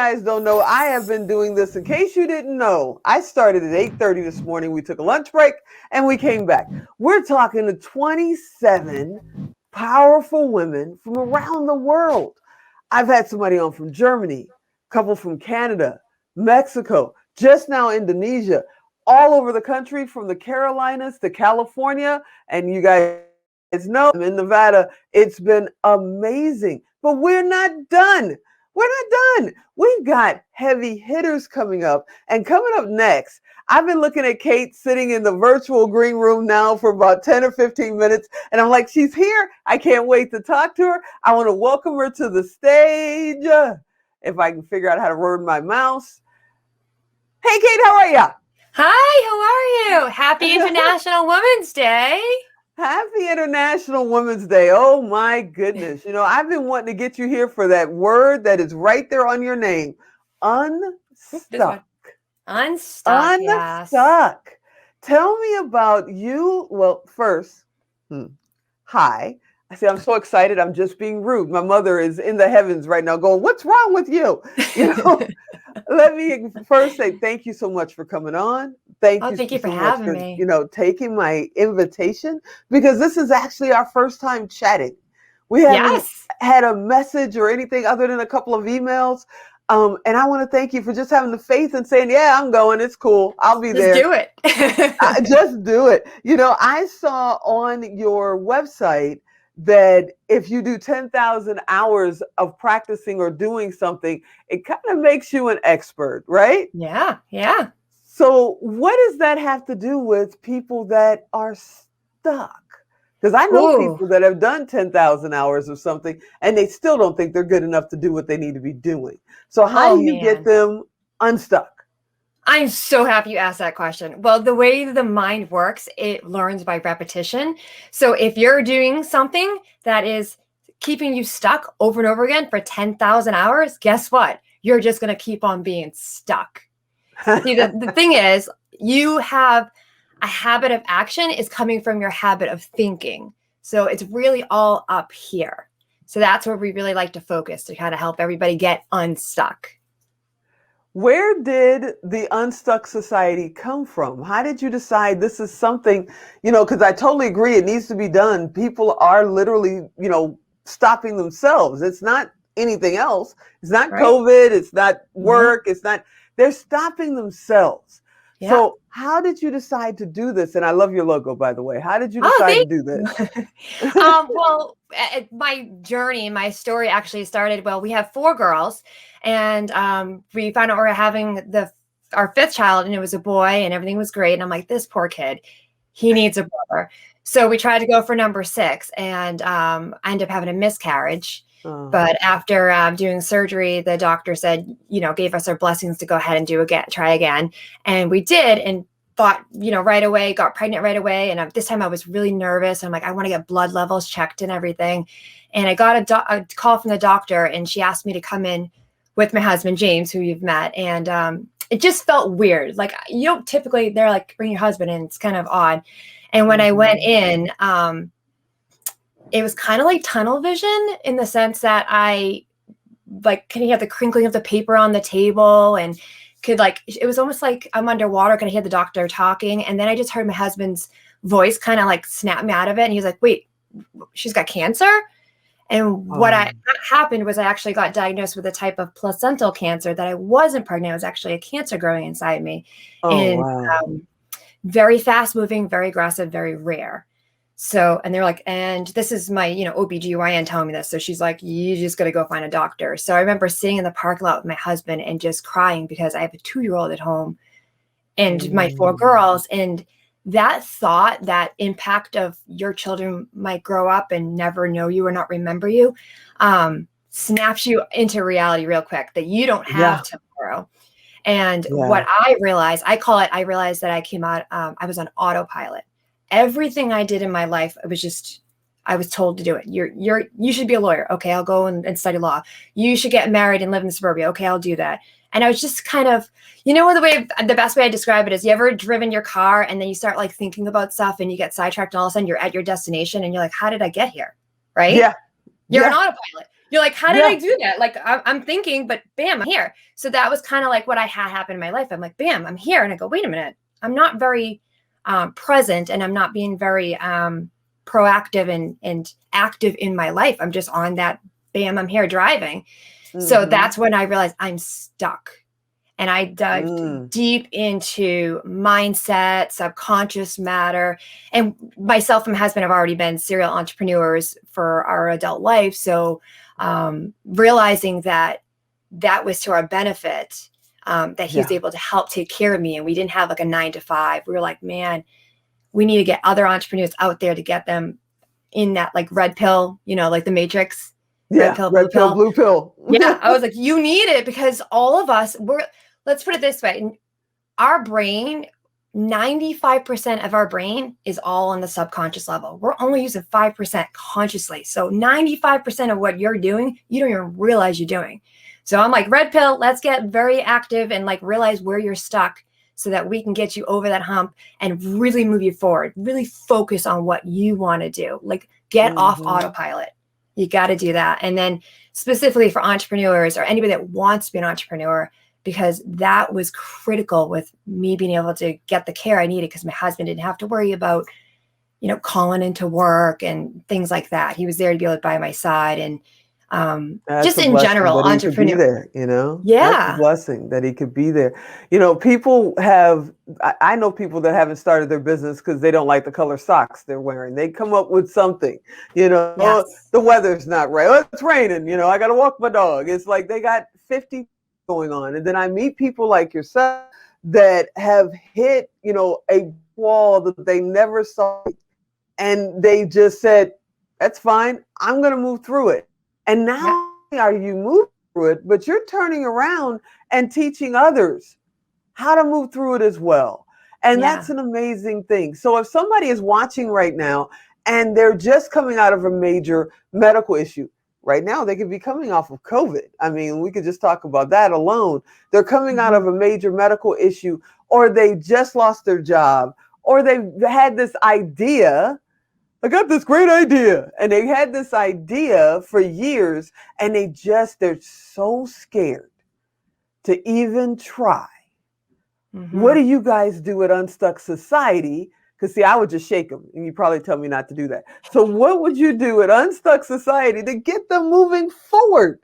guys don't know, I have been doing this. In case you didn't know, I started at 8:30 this morning. We took a lunch break and we came back. We're talking to 27 powerful women from around the world. I've had somebody on from Germany, a couple from Canada, Mexico, just now Indonesia, all over the country, from the Carolinas to California. And you guys know I'm in Nevada. It's been amazing. But we're not done. We're not done. We've got heavy hitters coming up. And coming up next, I've been looking at Kate sitting in the virtual green room now for about 10 or 15 minutes. And I'm like, she's here. I can't wait to talk to her. I want to welcome her to the stage. If I can figure out how to word my mouse. Hey, Kate, how are you? Hi, how are you? Happy International Women's Day. Happy International Women's Day. Oh my goodness. You know, I've been wanting to get you here for that word that is right there on your name. Unstuck. Unstuck, yes. Unstuck. Tell me about you. Well, first, hi. I say, I'm so excited. I'm just being rude. My mother is in the heavens right now going, what's wrong with you? You know, let me first say thank you so much for coming on. Thank you for so having much for, me. you know, taking my invitation, because this is actually our first time chatting. We haven't had a message or anything other than a couple of emails. And I want to thank you for just having the faith and saying, yeah, I'm going. It's cool. I'll be there. Just do it. Just do it. You know, I saw on your website that if you do 10,000 hours of practicing or doing something, it kind of makes you an expert, right? Yeah, yeah. So what does that have to do with people that are stuck? Because I know people that have done 10,000 hours of something and they still don't think they're good enough to do what they need to be doing. So how do you get them unstuck? I'm so happy you asked that question. Well, the way the mind works, it learns by repetition. So if you're doing something that is keeping you stuck over and over again for 10,000 hours, guess what? You're just going to keep on being stuck. See, the thing is, you have a habit of action is coming from your habit of thinking. So it's really all up here. So that's where we really like to focus to kind of help everybody get unstuck. Where did the Unstuck Society come from? How did you decide this is something, you know, because I totally agree it needs to be done. People are literally, you know, stopping themselves. It's not anything else. It's not COVID. It's not work. It's not, they're stopping themselves. Yeah. So how did you decide to do this? And I love your logo, by the way. How did you decide to do this? Well, my journey, my story actually started, well, we have 4 girls and we found out we were having our 5th child and it was a boy and everything was great. And I'm like, this poor kid, he needs a brother. So we tried to go for number 6 and I ended up having a miscarriage. But after doing surgery, the doctor said, you know, gave us our blessings to go ahead and try again. And we did, and thought, you know, right away, got pregnant right away. And this time I was really nervous. I'm like, I want to get blood levels checked and everything. And I got a call from the doctor and she asked me to come in with my husband, James, who you've met. And it just felt weird. Like, you don't typically, they're like, bring your husband in. It's kind of odd. And when I went in, it was kind of like tunnel vision in the sense that I could hear the crinkling of the paper on the table and it was almost like I'm underwater. Could hear the doctor talking. And then I just heard my husband's voice kind of like snap me out of it. And he was like, wait, she's got cancer. And what happened was I actually got diagnosed with a type of placental cancer that I wasn't pregnant. It was actually a cancer growing inside me. Very fast moving, very aggressive, very rare. So, and they're like, and this is my, you know, OBGYN telling me this. So she's like, you just got to go find a doctor. So I remember sitting in the parking lot with my husband and just crying because I have a 2-year-old at home and my 4 girls. And that thought, that impact of your children might grow up and never know you or not remember you, snaps you into reality real quick that you don't have tomorrow. And what I realized that I came out, I was on autopilot. Everything I did in my life, I was told to do it. You should be a lawyer. Okay, I'll go and study law. You should get married and live in the suburbia. Okay, I'll do that. And I was just kind of, you know, the best way I describe it is, you ever driven your car and then you start like thinking about stuff and you get sidetracked and all of a sudden you're at your destination and you're like, how did I get here? Right? Yeah. You're on autopilot. You're like, how did I Yeah. do that? Like, I'm thinking, but bam, I'm here. So that was kind of like what I had happen in my life. I'm like, bam, I'm here. And I go, wait a minute. I'm not very present, and I'm not being very proactive and active in my life. I'm just on that, bam, I'm here driving. So that's when I realized I'm stuck. And I dived deep into mindset, subconscious matter. And myself and my husband have already been serial entrepreneurs for our adult life. So realizing that was to our benefit, that he was able to help take care of me. And we didn't have like a 9 to 5. We were like, man, we need to get other entrepreneurs out there to get them in that like red pill, like the Matrix. Red pill, blue pill. Yeah. I was like, you need it, because all of us let's put it this way. Our brain, 95% of our brain is all on the subconscious level. We're only using 5% consciously. So 95% of what you're doing, you don't even realize you're doing. So I'm like, red pill, let's get very active and like realize where you're stuck so that we can get you over that hump and really move you forward. Really focus on what you want to do. Like get off autopilot. You got to do that. And then specifically for entrepreneurs or anybody that wants to be an entrepreneur, because that was critical with me being able to get the care I needed, because my husband didn't have to worry about, calling into work and things like that. He was there to be able to by my side. And just in general, entrepreneur. Yeah. That's a blessing that he could be there. People I know people that haven't started their business because they don't like the color socks they're wearing. They come up with something, Yes. Oh, the weather's not right. Oh, it's raining. I got to walk my dog. It's like they got 50 going on. And then I meet people like yourself that have hit, a wall that they never saw. And they just said, that's fine. I'm going to move through it. And now are you moving through it, but you're turning around and teaching others how to move through it as well. And that's an amazing thing. So if somebody is watching right now and they're just coming out of a major medical issue, right now they could be coming off of COVID. I mean, we could just talk about that alone. They're coming out of a major medical issue, or they just lost their job, or they've had this idea. I got this great idea. And they had this idea for years, and they're so scared to even try. What do you guys do at Unstuck Society? Because see, I would just shake them, and you probably tell me not to do that. So what would you do at Unstuck Society to get them moving forward?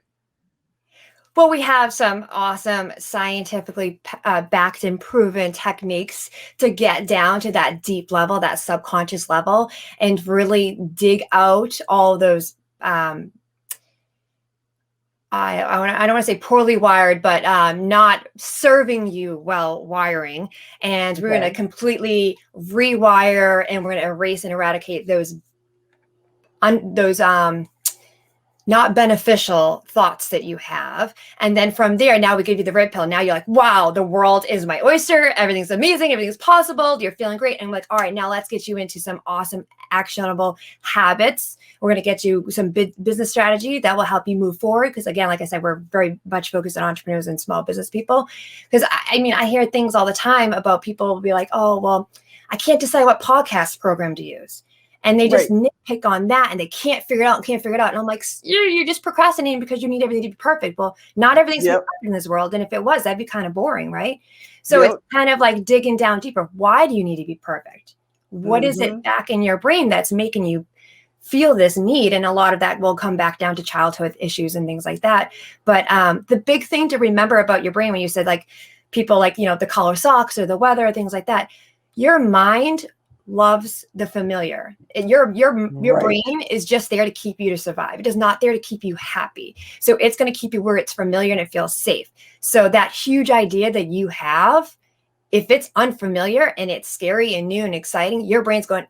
Well, we have some awesome scientifically backed and proven techniques to get down to that deep level, that subconscious level, and really dig out all those, I don't want to say poorly wired, but not serving you well wiring. And we're going to completely rewire, and we're going to erase and eradicate those not beneficial thoughts that you have. And then from there, now we give you the red pill. Now you're like, wow, the world is my oyster. Everything's amazing. Everything's possible. You're feeling great. And I'm like, all right, now let's get you into some awesome actionable habits. We're going to get you some business strategy that will help you move forward. Because again, like I said, we're very much focused on entrepreneurs and small business people. Because I hear things all the time about people will be like, oh, well, I can't decide what podcast program to use. And they just nitpick on that, and they can't figure it out. And I'm like, you're just procrastinating because you need everything to be perfect. Well, not everything's perfect in this world. And if it was, that'd be kind of boring, right? So it's kind of like digging down deeper. Why do you need to be perfect? What is it back in your brain that's making you feel this need? And a lot of that will come back down to childhood issues and things like that. But the big thing to remember about your brain, when you said like people like, the color socks or the weather, things like that, your mind loves the familiar. And your brain is just there to keep you to survive. It is not there to keep you happy. So it's going to keep you where it's familiar and it feels safe. So that huge idea that you have, if it's unfamiliar and it's scary and new and exciting, your brain's going,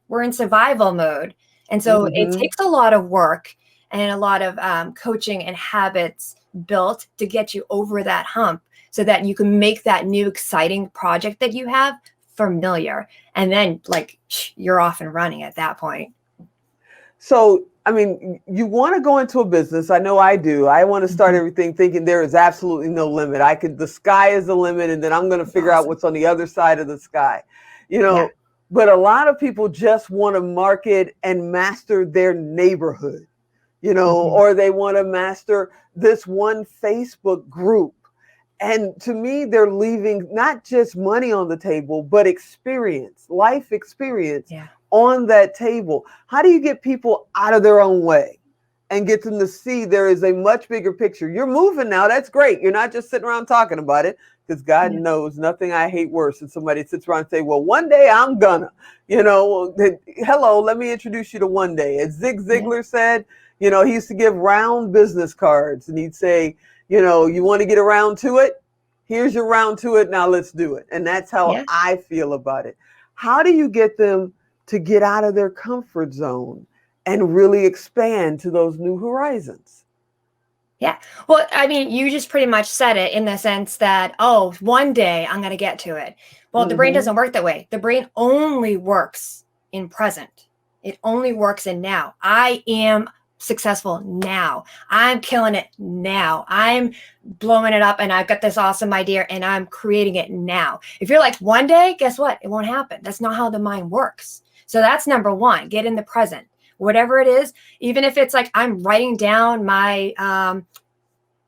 we're in survival mode. And so it takes a lot of work and a lot of coaching and habits built to get you over that hump so that you can make that new exciting project that you have familiar. And then like you're off and running at that point. So, you want to go into a business. I know I do. I want to start everything thinking there is absolutely no limit. The sky is the limit, and then I'm going to figure out what's on the other side of the sky, but a lot of people just want to market and master their neighborhood. Mhm. or they want to master this one Facebook group. And to me, they're leaving not just money on the table, but experience, life experience Yeah. on that table. How do you get people out of their own way and get them to see there is a much bigger picture? You're moving now. That's great. You're not just sitting around talking about it, because God Yeah. knows nothing I hate worse than somebody sits around and say, well, one day I'm gonna, hello, let me introduce you to one day. As Zig Yeah. Ziglar said, he used to give round business cards and he'd say, you want to get around to it? Here's your round to it. Now let's do it. And that's how Yeah. I feel about it. How do you get them to get out of their comfort zone and really expand to those new horizons? Yeah. Well, I mean, you just pretty much said it in the sense that, oh, one day I'm going to get to it. Well, the brain Mm-hmm. doesn't work that way. The brain only works in present. It only works in now. I am successful now. I'm killing it now. I'm blowing it up and I've got this awesome idea and I'm creating it now. If you're like one day, guess what? It won't happen. That's not how the mind works. So that's number one. Get in the present. Whatever it is, even if it's like I'm writing down my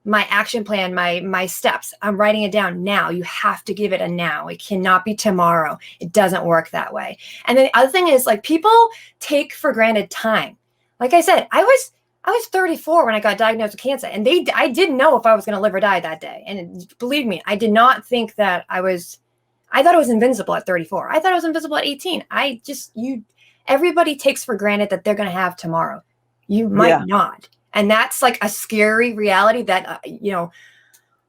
action plan, my steps. I'm writing it down now. You have to give it a now. It cannot be tomorrow. It doesn't work that way. And then the other thing is, like, people take for granted time. Like I said, I was 34 when I got diagnosed with cancer, and I didn't know if I was going to live or die that day. And believe me, I did not think that I thought I was invincible at 34. I thought I was invincible at 18. Everybody takes for granted that they're going to have tomorrow. You might Yeah. not. And that's like a scary reality that,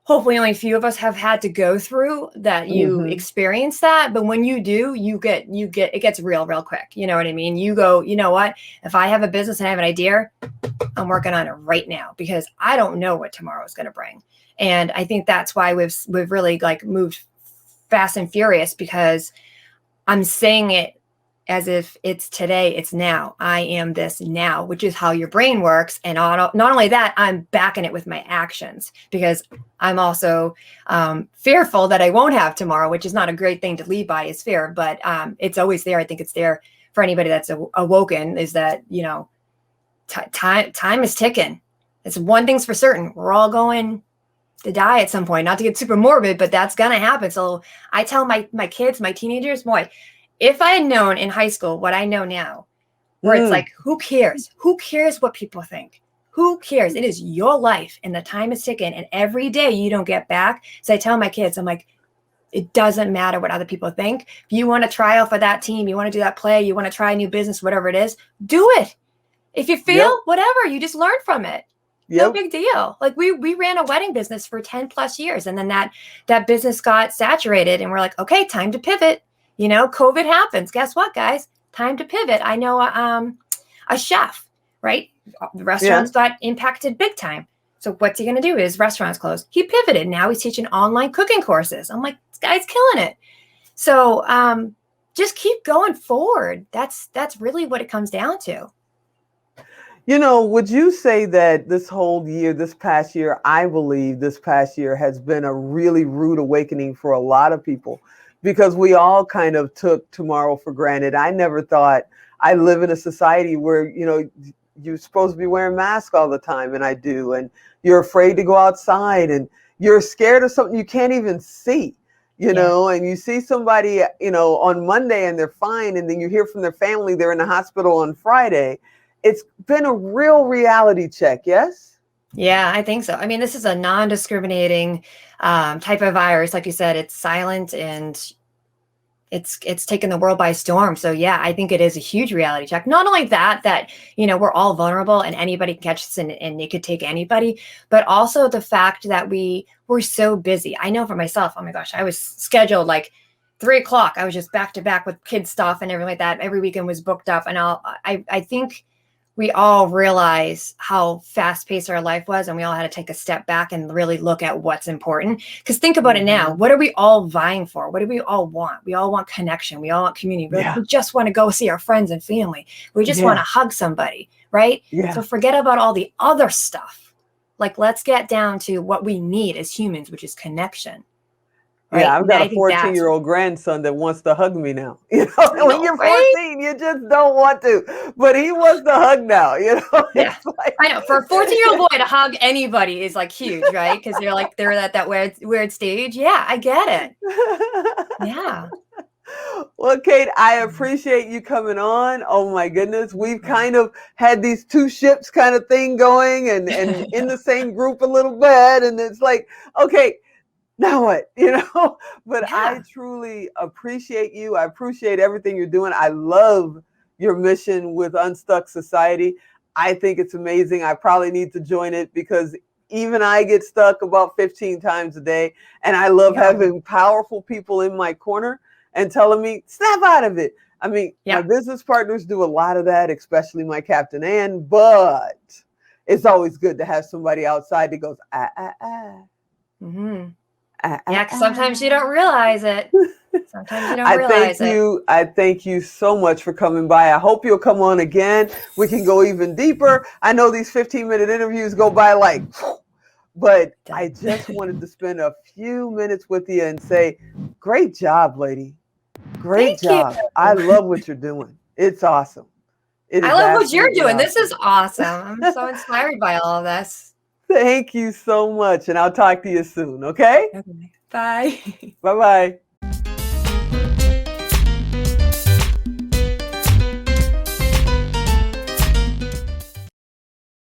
hopefully only a few of us have had to go through, that you Mm-hmm. experience that. But when you do, it gets real quick. You know what I mean? You go, you know what? If I have a business and I have an idea, I'm working on it right now because I don't know what tomorrow is going to bring. And I think that's why we've really like moved fast and furious, because I'm saying it as if it's today, it's now. I am this now, which is how your brain works. And not only that, I'm backing it with my actions, because I'm also fearful that I won't have tomorrow, which is not a great thing to lead by, is fear, but it's always there. I think it's there for anybody that's awoken, is that, time is ticking. It's one thing's for certain. We're all going to die at some point, not to get super morbid, but that's going to happen. So I tell my kids, my teenagers, boy, if I had known in high school what I know now, where it's like, who cares? Who cares what people think? Who cares? It is your life and the time is ticking, and every day you don't get back. So I tell my kids, I'm like, it doesn't matter what other people think. If you want to try out for that team, you want to do that play, you want to try a new business, whatever it is, do it. If you fail, Yep. whatever, you just learn from it. No Yep. big deal. Like we ran a wedding business for 10 plus years, and then that business got saturated, and we're like, okay, time to pivot. COVID happens. Guess what, guys? Time to pivot. I know a chef, right? The restaurants got impacted big time. So what's he going to do? His restaurant's closed. He pivoted. Now he's teaching online cooking courses. I'm like, this guy's killing it. So just keep going forward. That's really what it comes down to. Would you say that this past year, I believe this past year has been a really rude awakening for a lot of people, because we all kind of took tomorrow for granted. I never thought, I live in a society where, you're supposed to be wearing masks all the time, and I do, and you're afraid to go outside, and you're scared of something you can't even see. And you see somebody, on Monday and they're fine, and then you hear from their family they're in the hospital on Friday. It's been a real reality check, yes? Yeah, I think so. I mean, this is a non-discriminating type of virus. Like you said, it's silent and it's taken the world by storm. So yeah, I think it is a huge reality check. Not only that, we're all vulnerable and anybody can catch this and it could take anybody, but also the fact that we're so busy. I know for myself, oh my gosh, I was scheduled like 3:00. I was just back to back with kids stuff and everything like that. Every weekend was booked up. And I think we all realize how fast paced our life was, and we all had to take a step back and really look at what's important. Because think about it now. What are we all vying for? What do we all want? We all want connection. We all want community. We just want to go see our friends and family. We just want to hug somebody, right? Yeah. So forget about all the other stuff. Like, let's get down to what we need as humans, which is connection. Yeah, right? I've And got a I think that's 14-year-old grandson that wants to hug me now. You know, I when know, you're right? 14, you just don't want to. But he wants to hug now, you know? Yeah. It's like I know for a 14-year-old boy to hug anybody is like huge, right? Because they're at that weird stage. Yeah, I get it. Yeah. Well, Kate, I appreciate you coming on. Oh my goodness. We've kind of had these two ships kind of thing going and in the same group a little bit. And it's like, okay, now what? You know, but I Yeah. truly appreciate you. I appreciate everything you're doing. I love your mission with Unstuck Society. I think it's amazing. I probably need to join it because even I get stuck about 15 times a day. And I love Yeah. having powerful people in my corner and telling me, snap out of it. I mean, my Yeah. business partners do a lot of that, especially my Captain Ann, but it's always good to have somebody outside that goes, Mm-hmm. ah, Yeah, ah, 'cause sometimes you ah. don't realize it. Sometimes you don't realize it. I thank you so much for coming by. I hope you'll come on again. We can go even deeper. I know these 15-minute interviews go by like, but I just wanted to spend a few minutes with you and say, great job, lady. Great Thank you. job. I love what you're doing. It's awesome. It I is love what you're absolutely doing. This is awesome. awesome. I'm so inspired by all of this. Thank you so much. And I'll talk to you soon. Okay? Okay. Bye. Bye-bye.